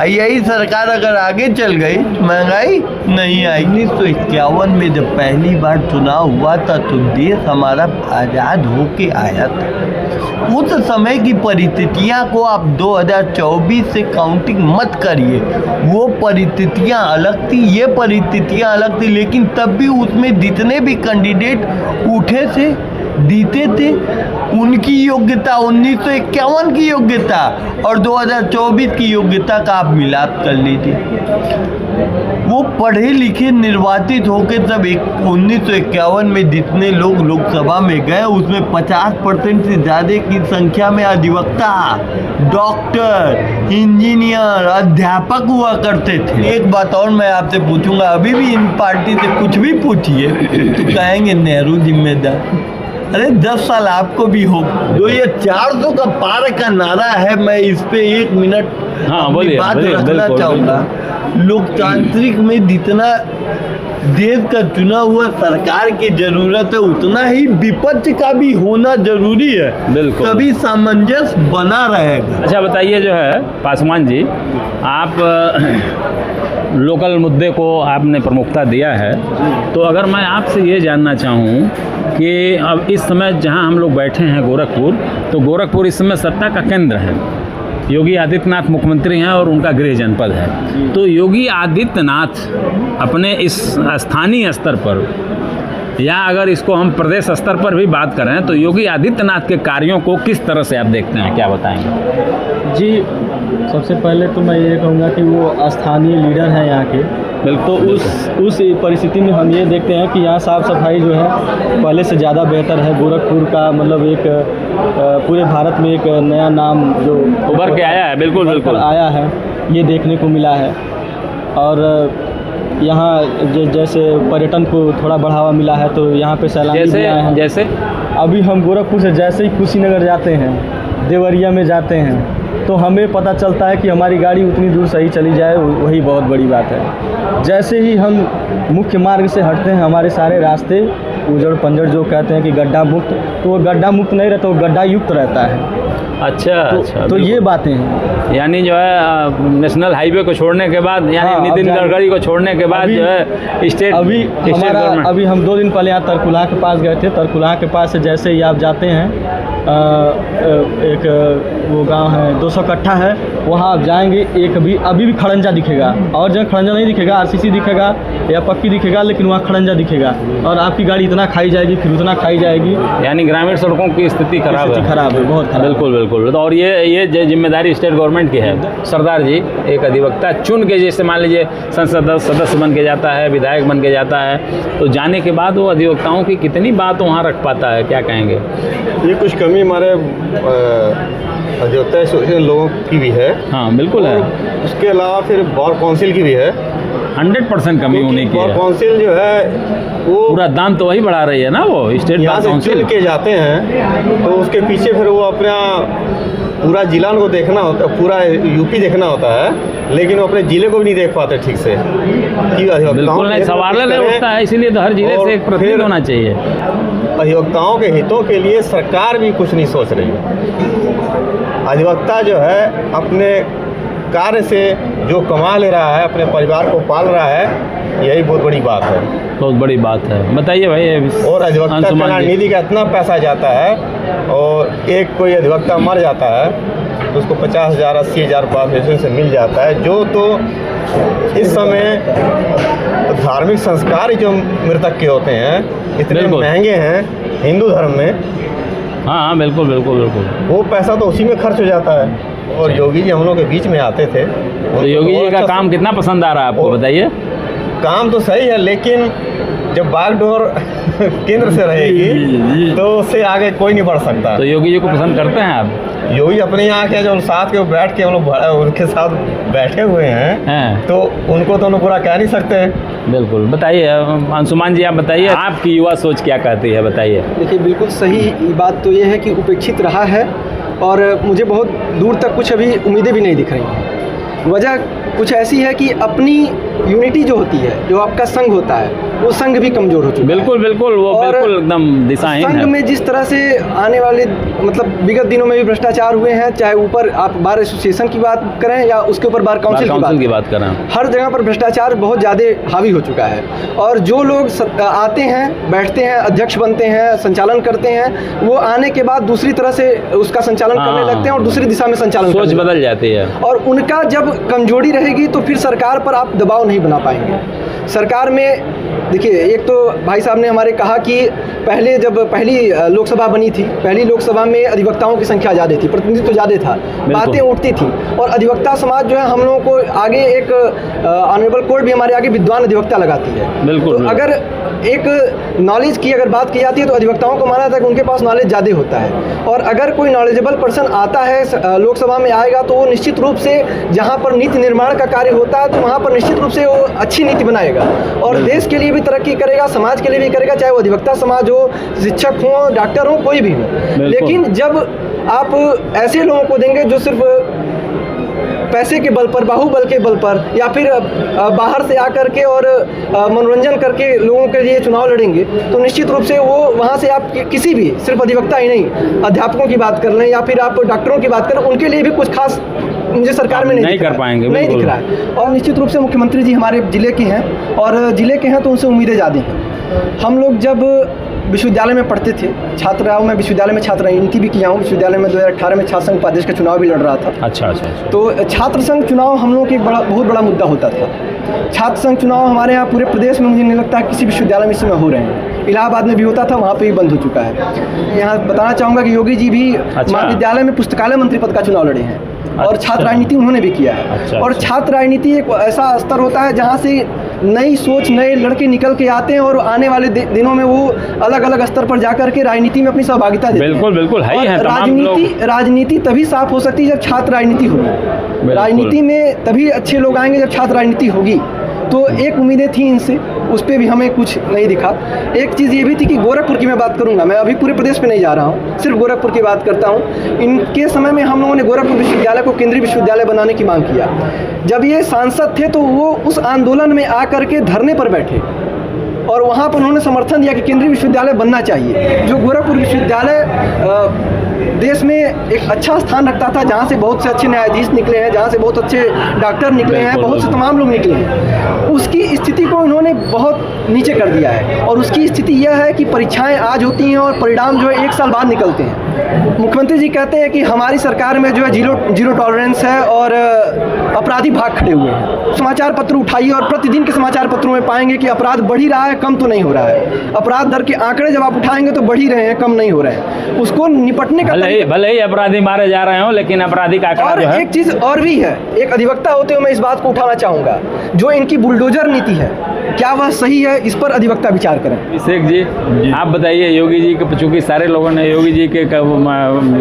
यही सरकार अगर आगे चल गई तो महंगाई नहीं आएगी। 1951 में जब पहली बार चुनाव हुआ था तो देश हमारा आज़ाद होके आया था। उस समय की परिस्थितियाँ को आप 2024 से काउंटिंग मत करिए। वो परिस्थितियाँ अलग थी, ये परिस्थितियाँ अलग थी, लेकिन तब भी उसमें जितने भी कैंडिडेट उठे थे, जीते थे, उनकी योग्यता 1951 की योग्यता और 2024 की योग्यता का आप मिलाप कर लीजिए। वो पढ़े लिखे निर्वाचित होकर सब 1951 में जितने लोग लोकसभा में गए, उसमें 50% से ज़्यादा की संख्या में अधिवक्ता, डॉक्टर, इंजीनियर, अध्यापक हुआ करते थे। एक बात और मैं आपसे पूछूंगा, अभी भी इन पार्टी से कुछ भी पूछिए तो कहेंगे नेहरू जिम्मेदार। अरे 10 साल आपको भी हो। जो ये 400 का पार का नारा है, मैं इस पे 1 मिनट बात रखना चाहूँगा। लोकतांत्रिक में जितना देश का चुना हुआ सरकार की जरूरत है, उतना ही विपक्ष का भी होना जरूरी है। बिल्कुल, तभी सामंजस्य बना रहेगा। अच्छा बताइए, जो है पासवान जी, आप लोकल मुद्दे को आपने प्रमुखता दिया है, तो अगर मैं आपसे ये जानना चाहूँ कि अब इस समय जहाँ हम लोग बैठे हैं गोरखपुर, तो गोरखपुर इस समय सत्ता का केंद्र है। योगी आदित्यनाथ मुख्यमंत्री हैं और उनका गृह जनपद है। तो योगी आदित्यनाथ अपने इस स्थानीय स्तर पर, या अगर इसको हम प्रदेश स्तर पर भी बात करें, तो योगी आदित्यनाथ के कार्यों को किस तरह से आप देखते हैं, क्या बताएंगे? जी, सबसे पहले तो मैं ये कहूँगा कि वो स्थानीय लीडर हैं यहाँ के। बिल्कुल, तो उस परिस्थिति में हम ये देखते हैं कि यहाँ साफ़ सफाई जो है पहले से ज़्यादा बेहतर है। गोरखपुर का मतलब एक पूरे भारत में एक नया नाम जो उभर के आया है, बिल्कुल आया है, ये देखने को मिला है। और यहाँ जैसे पर्यटन को थोड़ा बढ़ावा मिला है, तो यहाँ पे सैलानी भी आए हैं। जैसे अभी हम गोरखपुर से जैसे ही कुशीनगर जाते हैं, देवरिया में जाते हैं, तो हमें पता चलता है कि हमारी गाड़ी उतनी दूर सही चली जाए, वही बहुत बड़ी बात है। जैसे ही हम मुख्य मार्ग से हटते हैं, हमारे सारे रास्ते उजड़ पंजड़ जो कहते हैं कि गड्ढा मुक्त, तो वो गड्ढा मुक्त नहीं रहता, वो गड्ढा युक्त रहता है। अच्छा तो ये बातें हैं। यानी जो है नेशनल हाईवे को छोड़ने के बाद, यानी हाँ, नितिन गडकरी को छोड़ने के बाद जो है स्टेट अभी हम 2 दिन पहले यहाँ तरकुलहा के पास गए थे। तरकुलहा के पास से जैसे ही आप जाते हैं एक वो गांव है 200 कट्ठा है, वहाँ आप जाएंगे अभी भी खड़ंजा दिखेगा, और जगह खड़ंजा नहीं दिखेगा, आरसीसी दिखेगा या पक्की दिखेगा, लेकिन वहाँ खड़ंजा दिखेगा और आपकी गाड़ी इतना खाई जाएगी, फिर उतना खाई जाएगी। यानी ग्रामीण सड़कों की स्थिति खराब है, बहुत खराब। बिल्कुल बिल्कुल। और ये जिम्मेदारी स्टेट गवर्नमेंट की है। सरदार जी, एक अधिवक्ता चुन के, जैसे मान लीजिए संसद सदस्य बन के जाता है, विधायक बन के जाता है, तो जाने के बाद वो अधिवक्ताओं की कितनी बात वहाँ रख पाता है, क्या कहेंगे? ये कुछ कमी हमारे अधिवक्ता एसोसिएशन लोगों की भी है। हाँ बिल्कुल है। उसके अलावा फिर बार काउंसिल की भी है। 100% कमी होने की बार है। काउंसिल जो है वो पूरा दाम तो वही बढ़ा रही है ना, वो स्टेट यहाँ बार से काउंसिल चुन के जाते हैं, तो उसके पीछे फिर वो अपना पूरा जिला को देखना होता है, पूरा यूपी देखना होता है, लेकिन वो अपने जिले को भी नहीं देख पाते ठीक से। बिल्कुल नहीं, सवाल नहीं उठता है, इसीलिए तो हर जिले से एक प्रतिनिधि होना चाहिए। अधिवक्ताओं के हितों के लिए सरकार भी कुछ नहीं सोच रही है। अधिवक्ता जो है अपने कार्य से जो कमा ले रहा है, अपने परिवार को पाल रहा है, यही बहुत बड़ी बात है। बहुत बड़ी बात है, बताइए भाई। और अधिवक्ता कल्याण निधि का इतना पैसा जाता है, और एक कोई अधिवक्ता मर जाता है तो उसको 50,000 80,000 रुपये से मिल जाता है, जो तो इस समय धार्मिक संस्कार जो मृतक के होते हैं इतने महंगे हैं हिंदू धर्म में। हाँ बिल्कुल बिल्कुल बिल्कुल। वो पैसा तो उसी में खर्च हो जाता है। और योगी जी हम लोग के बीच में आते थे, तो योगी जी का काम कितना पसंद आ रहा है आपको, बताइए? काम तो सही है, लेकिन जब बागडोर केंद्र से रहेगी तो उससे आगे कोई नहीं बढ़ सकता। तो योगी जी को पसंद करते हैं आप? योगी अपने यहाँ के जो साथ के बैठ के हम लोग उनके साथ बैठे हुए हैं, तो उनको तो हम पूरा कह नहीं सकते। बिल्कुल, बताइए अंशुमान जी, आप बताइए आपकी युवा सोच क्या कहती है, बताइए। देखिए, बिल्कुल सही बात तो ये है कि उपेक्षित रहा है, और मुझे बहुत दूर तक कुछ अभी उम्मीदें भी नहीं दिख रही हैं। वजह कुछ ऐसी है कि अपनी यूनिटी जो होती है, जो आपका संघ होता है, वो संघ भी कमज़ोर हो चुका है। बिल्कुल बिल्कुल, वो बिल्कुल एकदम दिशाहीन है। संघ में जिस तरह से आने वाले मतलब विगत दिनों में भी भ्रष्टाचार हुए हैं, चाहे ऊपर आप बार एसोसिएशन की बात करें या उसके ऊपर बार काउंसिल की बात करें, हर जगह पर भ्रष्टाचार बहुत ज़्यादा हावी हो चुका है। और जो लोग आते हैं, बैठते हैं, अध्यक्ष बनते हैं, संचालन करते हैं, वो आने के बाद दूसरी तरह से उसका संचालन करने लगते हैं और दूसरी दिशा में संचालन, सोच बदल जाती है। और उनका जब कमजोरी रहेगी तो फिर सरकार पर आप दबाव नहीं बना पाएंगे। सरकार में देखिए, एक तो भाई साहब ने हमारे कहा कि पहले जब पहली लोकसभा बनी थी, पहली लोकसभा में अधिवक्ताओं की संख्या ज़्यादा थी, प्रतिनिधित्व तो ज़्यादा था, बातें उठती थी, और अधिवक्ता समाज जो है हम लोगों को आगे एक ऑनरेबल कोर्ट भी हमारे आगे विद्वान अधिवक्ता लगाती है। बिल्कुल, तो अगर एक नॉलेज की अगर बात की जाती है तो अधिवक्ताओं को माना जाता है कि उनके पास नॉलेज ज़्यादा होता है, और अगर कोई नॉलेजेबल पर्सन आता है लोकसभा में आएगा तो वो निश्चित रूप से जहाँ पर नीति निर्माण का कार्य होता है तो वहाँ पर निश्चित रूप से वो अच्छी नीति बनाएगा और देश के लिए भी तरक्की करेगा, समाज के लिए भी करेगा, चाहे वो अधिवक्ता समाज हो, शिक्षक हो, डॉक्टर हो, कोई भी हो। लेकिन जब आप ऐसे लोगों को देंगे जो सिर्फ पैसे के बल पर, बाहुबल के बल पर, या फिर बाहर से आकर के और मनोरंजन करके लोगों के लिए चुनाव लड़ेंगे, तो निश्चित रूप से वो वहाँ से आप किसी भी, सिर्फ अधिवक्ता ही नहीं, अध्यापकों की बात कर लें या फिर आप डॉक्टरों की बात करें, उनके लिए भी कुछ खास मुझे सरकार में नहीं कर पाएंगे, नहीं दिख रहा है। और निश्चित रूप से मुख्यमंत्री जी हमारे ज़िले के हैं, और ज़िले के हैं तो उनसे उम्मीदें ज़्यादा हैं। हम लोग जब विश्वविद्यालय में पढ़ते थे, छात्र रहा हूँ मैं, विश्वविद्यालय में छात्र राजनीति भी किया हूँ। विश्वविद्यालय में 2018 में छात्र संघ उपाध्यक्ष का चुनाव भी लड़ रहा था। अच्छा। तो छात्र संघ चुनाव हम लोगों के बहुत बड़ा मुद्दा होता था। छात्र संघ चुनाव हमारे यहाँ पूरे प्रदेश में मुझे नहीं लगता किसी विश्वविद्यालय में इस समय हो रहे हैं। इलाहाबाद में भी होता था, वहाँ पे भी बंद हो चुका है। यहाँ बताना चाहूँगा कि योगी जी भी महाविद्यालय में पुस्तकालय मंत्री पद का चुनाव लड़े हैं, और छात्र राजनीति उन्होंने भी किया है। और छात्र राजनीति एक ऐसा स्तर होता है जहाँ से नई सोच, नए लड़के निकल के आते हैं और आने वाले दिनों में वो अलग अलग स्तर पर जाकर के राजनीति में अपनी सहभागिता देते हैं। बिल्कुल है ही है। राजनीति तभी साफ हो सकती है जब छात्र राजनीति होगी। राजनीति में तभी अच्छे लोग आएंगे जब छात्र राजनीति होगी। तो एक उम्मीदें थी इनसे, उस पर भी हमें कुछ नहीं दिखा। एक चीज़ ये भी थी कि गोरखपुर की मैं बात करूंगा, मैं अभी पूरे प्रदेश में नहीं जा रहा हूँ, सिर्फ गोरखपुर की बात करता हूँ। इनके समय में हम लोगों ने गोरखपुर विश्वविद्यालय को केंद्रीय विश्वविद्यालय बनाने की मांग किया। जब ये सांसद थे तो वो उस आंदोलन में आकर के धरने पर बैठे, और वहाँ पर उन्होंने समर्थन दिया कि केंद्रीय विश्वविद्यालय बनना चाहिए। जो गोरखपुर विश्वविद्यालय देश में एक अच्छा स्थान रखता था, जहाँ से बहुत से अच्छे न्यायाधीश निकले हैं, जहाँ से बहुत अच्छे डॉक्टर निकले हैं, बहुत से तमाम लोग निकले हैं, उसकी स्थिति को इन्होंने बहुत नीचे कर दिया है। और उसकी स्थिति यह है कि परीक्षाएं आज होती हैं और परिणाम जो है 1 साल बाद निकलते हैं। मुख्यमंत्री जी कहते हैं कि हमारी सरकार में जो है जीरो टॉलरेंस है और अपराधी भाग खड़े हुए हैं। समाचार पत्र उठाइए और प्रतिदिन के समाचार पत्रों में पाएंगे कि अपराध बढ़ ही रहा है, कम तो नहीं हो रहा है। अपराध दर के आंकड़े जब आप उठाएंगे तो बढ़ ही रहे हैं, कम नहीं हो रहे हैं। उसको निपटने का भले ही अपराधी मारे जा रहे हो, लेकिन अपराधी का आंकड़ा और जो है। एक चीज और भी है, एक अधिवक्ता होते हुए मैं इस बात को उठाना चाहूंगा, जो इनकी बुलडोजर नीति है, क्या वह सही है? इस पर अधिवक्ता विचार करें। शेख जी, आप बताइए, योगी जी के, चूंकि सारे लोगों ने योगी जी के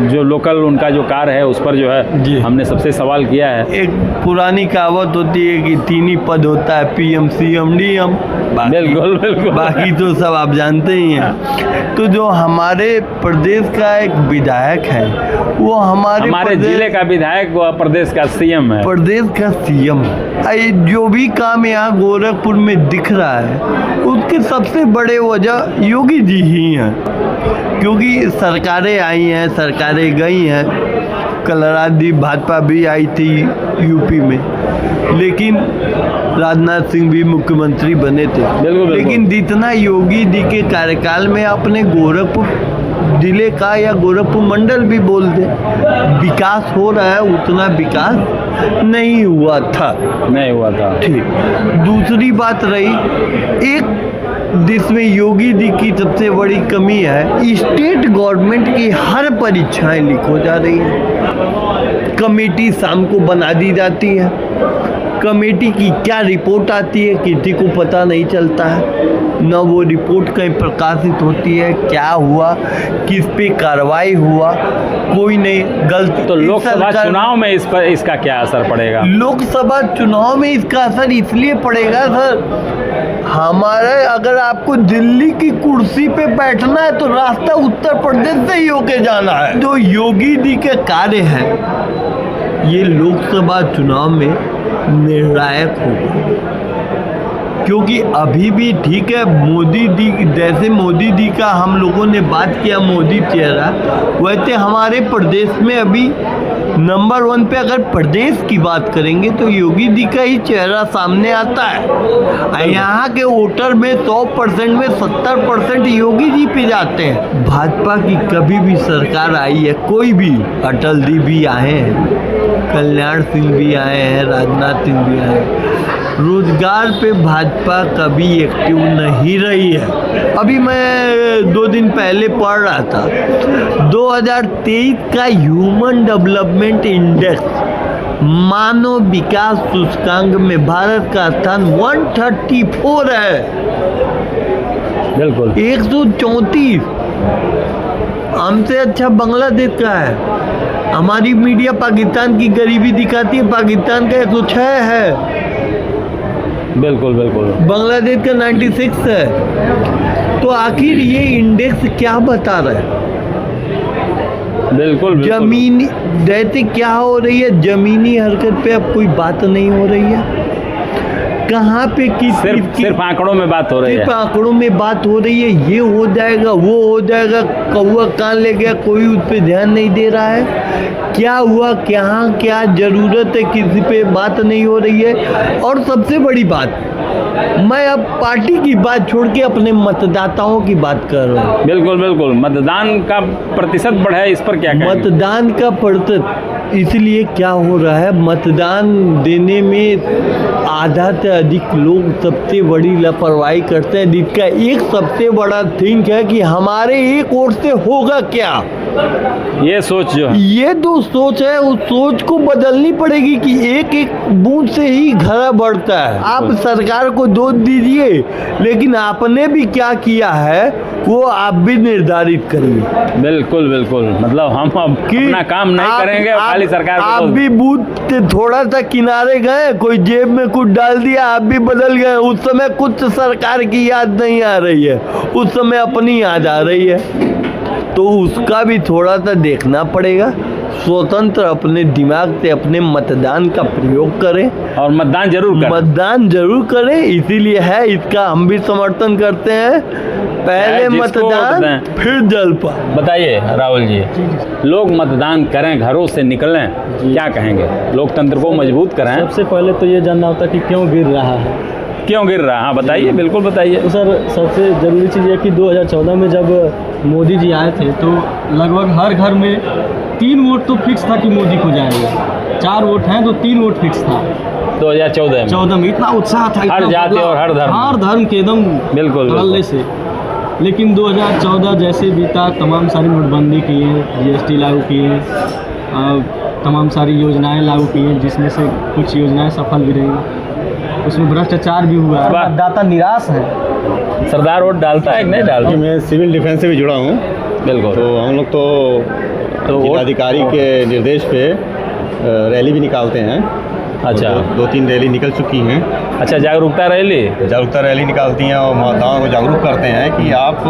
जो लोकल उनका जो कार है उस पर जो है हमने सबसे सवाल किया है। एक पुरानी कहावत होती है कि 3 ही पद होता है, PM CM DM। बिल्कुल बिल्कुल, बाकी तो सब आप जानते ही हैं। तो जो हमारे प्रदेश का एक विधायक है, वो हमारे जिले का विधायक, वो प्रदेश का CM है। प्रदेश का CM जो भी काम यहाँ गोरखपुर में दिख रहा है, उसके सबसे बड़े वजह योगी जी ही हैं। क्योंकि सरकारें आई हैं, सरकारें गई हैं, कलरादी भाजपा भी आई थी यूपी में, लेकिन राजनाथ सिंह भी मुख्यमंत्री बने थे। लेकिन जितना योगी जी के कार्यकाल में अपने गोरखपुर जिले का या गोरखपुर मंडल भी बोल दे विकास हो रहा है, उतना विकास नहीं हुआ था। ठीक। दूसरी बात रही, एक जिसमें योगी जी की सबसे बड़ी कमी है, स्टेट गवर्नमेंट की हर परीक्षाएं लीक हो जा रही है। कमेटी शाम को बना दी जाती है, कमेटी की क्या रिपोर्ट आती है किसी को पता नहीं चलता है, न वो रिपोर्ट कहीं प्रकाशित होती है, क्या हुआ, किस पे कार्रवाई हुआ, कोई नहीं। गलती तो लोकसभा चुनाव में इस पर इसका क्या असर पड़ेगा? लोकसभा चुनाव में इसका असर इसलिए पड़ेगा सर, हमारे अगर आपको दिल्ली की कुर्सी पे बैठना है तो रास्ता उत्तर प्रदेश से ही होके जाना है। जो योगी जी के कार्य हैं, ये लोकसभा चुनाव में निर्णायक होगा। क्योंकि अभी भी ठीक है, मोदी जी, जैसे मोदी जी का हम लोगों ने बात किया, मोदी चेहरा, वैसे हमारे प्रदेश में अभी नंबर 1 पे अगर प्रदेश की बात करेंगे तो योगी जी का ही चेहरा सामने आता है। यहाँ के वोटर में 100% में 70% योगी जी पे जाते हैं। भाजपा की कभी भी सरकार आई है, कोई भी, अटल जी भी आए हैं, कल्याण सिंह भी आए हैं, राजनाथ सिंह भी आए हैं, रोजगार पे भाजपा कभी एक्टिव नहीं रही है। अभी मैं 2 दिन पहले पढ़ रहा था, 2023 का ह्यूमन डेवलपमेंट इंडेक्स मानव विकास सूचकांक में भारत का स्थान 134 है। बिल्कुल 134 हमसे अच्छा बांग्लादेश का है। हमारी मीडिया पाकिस्तान की गरीबी दिखाती है, पाकिस्तान का 106 है। बिल्कुल बिल्कुल, बांग्लादेश का 96 है। तो आखिर ये इंडेक्स क्या बता रहा है? बिल्कुल जमीनी जैसे क्या हो रही है, जमीनी हरकत पे अब कोई बात नहीं हो रही है। कहाँ पे सिर्फ आंकड़ों में बात हो रही है, सिर्फ आंकड़ों में बात हो रही है। ये हो जाएगा, वो हो जाएगा, कौवा कान ले गया, कोई उस पर ध्यान नहीं दे रहा है। क्या हुआ, क्या जरूरत है, किसी पे बात नहीं हो रही है। और सबसे बड़ी बात, मैं अब पार्टी की बात छोड़ के अपने मतदाताओं की बात कर रहा हूँ। बिल्कुल बिल्कुल, मतदान का प्रतिशत बढ़ा है, इस पर क्या कहेंगे? मतदान का प्रतिशत इसलिए क्या हो रहा है, मतदान देने में आधा से अधिक लोग सबसे बड़ी लापरवाही करते हैं, जिसका एक सबसे बड़ा थिंक है कि हमारे एक वोट से होगा क्या। ये सोच जो है, ये जो सोच है, उस सोच को बदलनी पड़ेगी कि एक एक बूंद से ही घड़ा बढ़ता है। आप सरकार को दोष दीजिए, लेकिन आपने भी क्या किया है वो आप भी निर्धारित करिए। बिल्कुल बिल्कुल, मतलब हम अपना काम नहीं करेंगे, खाली सरकार आप भी बूथ से थोड़ा सा किनारे गए, कोई जेब में कुछ डाल दिया, आप भी बदल गए। उस समय कुछ सरकार की याद नहीं आ रही है, उस समय अपनी याद आ रही है। तो उसका भी थोड़ा सा देखना पड़ेगा। स्वतंत्र अपने दिमाग से अपने मतदान का प्रयोग करें और मतदान जरूर करें। मतदान जरूर करें, इसीलिए है, इसका हम भी समर्थन करते हैं। पहले मतदान फिर जलपान। बताइए राहुल जी, लोग मतदान करें, घरों से निकलें, क्या कहेंगे? लोकतंत्र को मजबूत करें। सबसे पहले तो ये जानना होता है कि क्यों गिर रहा है, क्यों गिर रहा है? हाँ बताइए, बिल्कुल बताइए। तो सर सबसे ज़रूरी चीज़ है कि 2014 में जब मोदी जी आए थे तो लगभग हर घर में 3 वोट तो फिक्स था कि मोदी को जाएंगे। 4 वोट हैं तो 3 वोट फिक्स था 2014 में। इतना उत्साह था, हर जाति और हर धर्म के एकदम बिल्कुल धड़ल्ले से। लेकिन 2014 जैसे बीता, तमाम सारी नोटबंदी किए, GST लागू किए, तमाम सारी योजनाएं लागू की हैं, जिसमें से कुछ योजनाएं सफल भी रही, उसमें भ्रष्टाचार भी हुआ है, मतदाता निराश है। सरदार वोट डालता है कि नहीं डालता? मैं सिविल डिफेंस से भी जुड़ा हूँ, बिल्कुल। तो हम लोग तो जिलाधिकारी के निर्देश पे रैली भी निकालते हैं। अच्छा, 2-3 रैली निकल चुकी हैं। अच्छा, जागरूकता रैली निकालती हैं और मतदाताओं को जागरूक करते हैं कि आप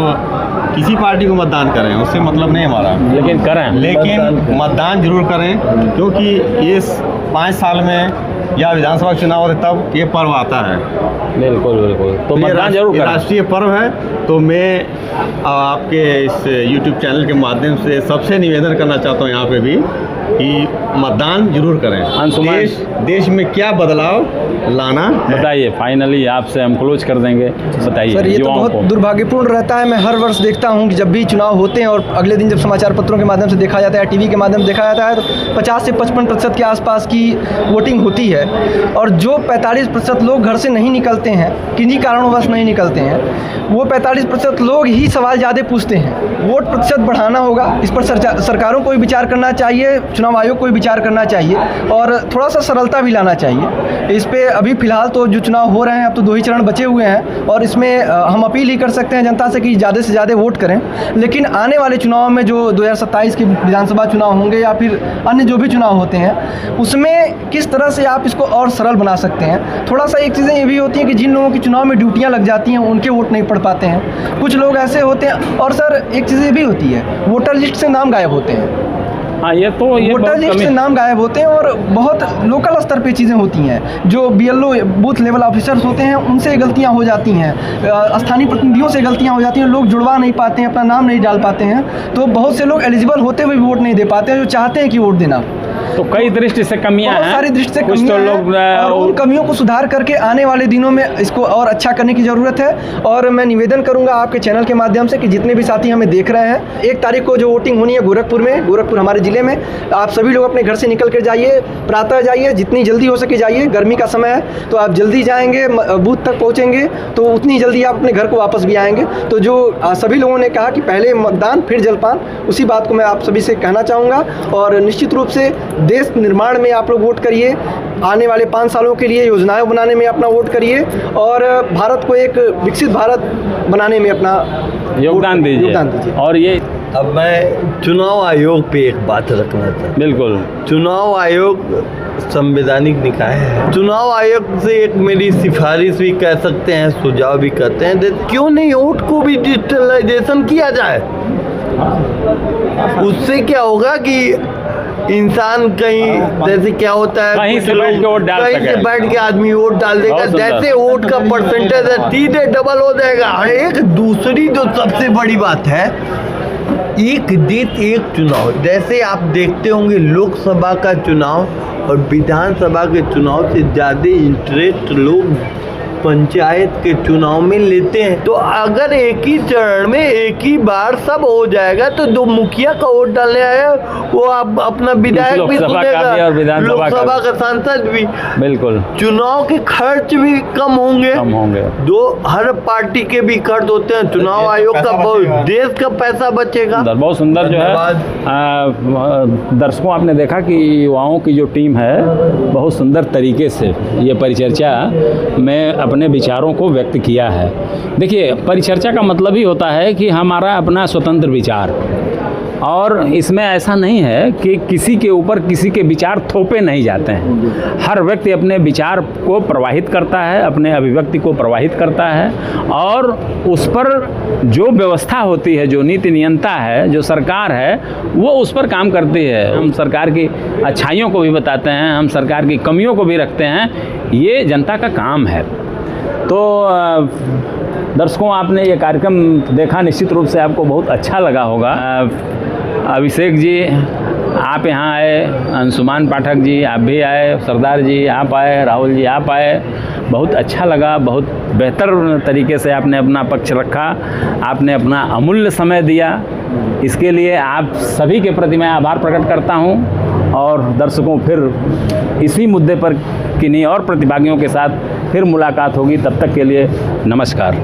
किसी पार्टी को मतदान करें, उससे मतलब नहीं हमारा, लेकिन करें, लेकिन मतदान जरूर करें, क्योंकि ये 5 साल में या विधानसभा चुनाव होते तब ये पर्व आता है। बिल्कुल बिल्कुल, तो मतदान जरूर करें। राष्ट्रीय पर्व है, तो मैं आपके इस YouTube चैनल के माध्यम से सबसे निवेदन करना चाहता हूँ यहाँ पे भी कि मतदान जरूर करें। देश में क्या बदलाव लाना है। बताइए, फाइनली आपसे हम क्लोज कर देंगे, बताइए। सर, ये तो बहुत दुर्भाग्यपूर्ण रहता है। मैं हर वर्ष देखता हूँ कि जब भी चुनाव होते हैं और अगले दिन जब समाचार पत्रों के माध्यम से देखा जाता है, टीवी के माध्यम से देखा जाता है, तो 50 से 55% के आसपास की वोटिंग होती है। और जो 45% लोग घर से नहीं निकलते हैं, किन्हीं कारणवश नहीं निकलते हैं, वो 45% लोग ही सवाल ज़्यादा पूछते हैं। वोट प्रतिशत बढ़ाना होगा, इस पर सरकारों को भी विचार करना चाहिए, चुनाव आयोग को भी विचार करना चाहिए और थोड़ा सा सरलता भी लाना चाहिए इस पे। अभी फ़िलहाल तो जो चुनाव हो रहे हैं, अब तो 2 ही चरण बचे हुए हैं और इसमें हम अपील ही कर सकते हैं जनता से कि ज़्यादा से ज़्यादा वोट करें। लेकिन आने वाले चुनाव में जो 2027 के विधानसभा चुनाव होंगे या फिर अन्य जो भी चुनाव होते हैं, उसमें किस तरह से आप इसको और सरल बना सकते हैं। थोड़ा सा एक चीज़ें ये भी होती हैं कि जिन लोगों की चुनाव में ड्यूटियाँ लग जाती हैं, उनके वोट नहीं पड़ पाते हैं। कुछ लोग ऐसे होते हैं। और सर, एक चीज़ ये भी होती है, वोटर लिस्ट से नाम गायब होते हैं। हाँ, ये वोटर लिस्ट से नाम गायब होते हैं और बहुत लोकल स्तर पे चीज़ें होती हैं। जो BLO बूथ लेवल ऑफिसर्स होते हैं, उनसे गलतियां हो जाती हैं, स्थानीय प्रतिनिधियों से गलतियां हो जाती हैं, लोग जुड़वा नहीं पाते हैं, अपना नाम नहीं डाल पाते हैं, तो बहुत से लोग एलिजिबल होते हुए भी वोट नहीं दे पाते हैं, जो चाहते हैं कि वोट देना। तो कई दृष्टि से कमियां हैं, सारी दृष्टि से कुछ तो लोग और उन कमियों को सुधार करके आने वाले दिनों में इसको और अच्छा करने की ज़रूरत है। और मैं निवेदन करूंगा आपके चैनल के माध्यम से कि जितने भी साथी हमें देख रहे हैं, 1 तारीख को जो वोटिंग होनी है गोरखपुर में, गोरखपुर हमारे ज़िले में, आप सभी लोग अपने घर से निकल कर जाइए, प्रातः जाइए, जितनी जल्दी हो सके जाइए। गर्मी का समय है तो आप जल्दी जाएंगे, बूथ तक पहुँचेंगे तो उतनी जल्दी आप अपने घर को वापस भी आएंगे। तो जो सभी लोगों ने कहा कि पहले मतदान फिर जलपान, उसी बात को मैं आप सभी से कहना चाहूँगा। और निश्चित रूप से देश निर्माण में आप लोग वोट करिए, आने वाले 5 सालों के लिए योजनाएं बनाने में अपना वोट करिए और भारत को एक विकसित भारत बनाने में अपना योगदान दीजिए। और ये अब मैं चुनाव आयोग पे एक बात रखना चाहता हूँ। बिल्कुल, चुनाव आयोग संवैधानिक निकाय है। चुनाव आयोग से एक मेरी सिफारिश भी कह सकते हैं, सुझाव भी कहते हैं, क्यों नहीं वोट को भी डिजिटलाइजेशन किया जाए। उससे क्या होगा कि इंसान कहीं, जैसे क्या होता है, कहीं से बैठ के आदमी वोट डाल देगा, जैसे वोट का परसेंटेज है सीधे डबल हो जाएगा। एक दूसरी जो सबसे बड़ी बात है, एक देश एक चुनाव। जैसे आप देखते होंगे लोकसभा का चुनाव और विधानसभा के चुनाव से ज़्यादा इंटरेस्ट लोग पंचायत के चुनाव में लेते हैं। तो अगर एक ही चरण में एक ही बार सब हो जाएगा तो जो मुखिया का वोट डालने आया वो आप अपना विधायक भी सुनेगा, लोकसभा का सांसद भी। बिल्कुल, चुनाव के खर्च भी कम होंगे। दो हर पार्टी के भी खर्च होते हैं, चुनाव आयोग का बहुत, देश का पैसा बचेगा। बहुत सुंदर जो है दर्शकों, आपने देखा कि युवाओं की जो टीम है बहुत सुंदर तरीके से ये परिचर्चा में अपने विचारों को व्यक्त किया है। देखिए, परिचर्चा का मतलब ही होता है कि हमारा अपना स्वतंत्र विचार, और इसमें ऐसा नहीं है कि किसी के ऊपर किसी के विचार थोपे नहीं जाते हैं। हर व्यक्ति अपने विचार को प्रवाहित करता है, अपने अभिव्यक्ति को प्रवाहित करता है और उस पर जो व्यवस्था होती है, जो नीति नियंता है, जो सरकार है, वो उस पर काम करती है। हम सरकार की अच्छाइयों को भी बताते हैं, हम सरकार की कमियों को भी रखते हैं, ये जनता का काम है। तो दर्शकों, आपने ये कार्यक्रम देखा, निश्चित रूप से आपको बहुत अच्छा लगा होगा। अभिषेक जी आप यहाँ आए, अंशुमान पाठक जी आप भी आए, सरदार जी आप आए, राहुल जी आप आए, बहुत अच्छा लगा। बहुत बेहतर तरीके से आपने अपना पक्ष रखा, आपने अपना अमूल्य समय दिया। इसके लिए आप सभी के प्रति मैं आभार प्रकट करता हूँ। और दर्शकों, फिर इसी मुद्दे पर किन्हीं और प्रतिभागियों के साथ फिर मुलाकात होगी। तब तक के लिए नमस्कार।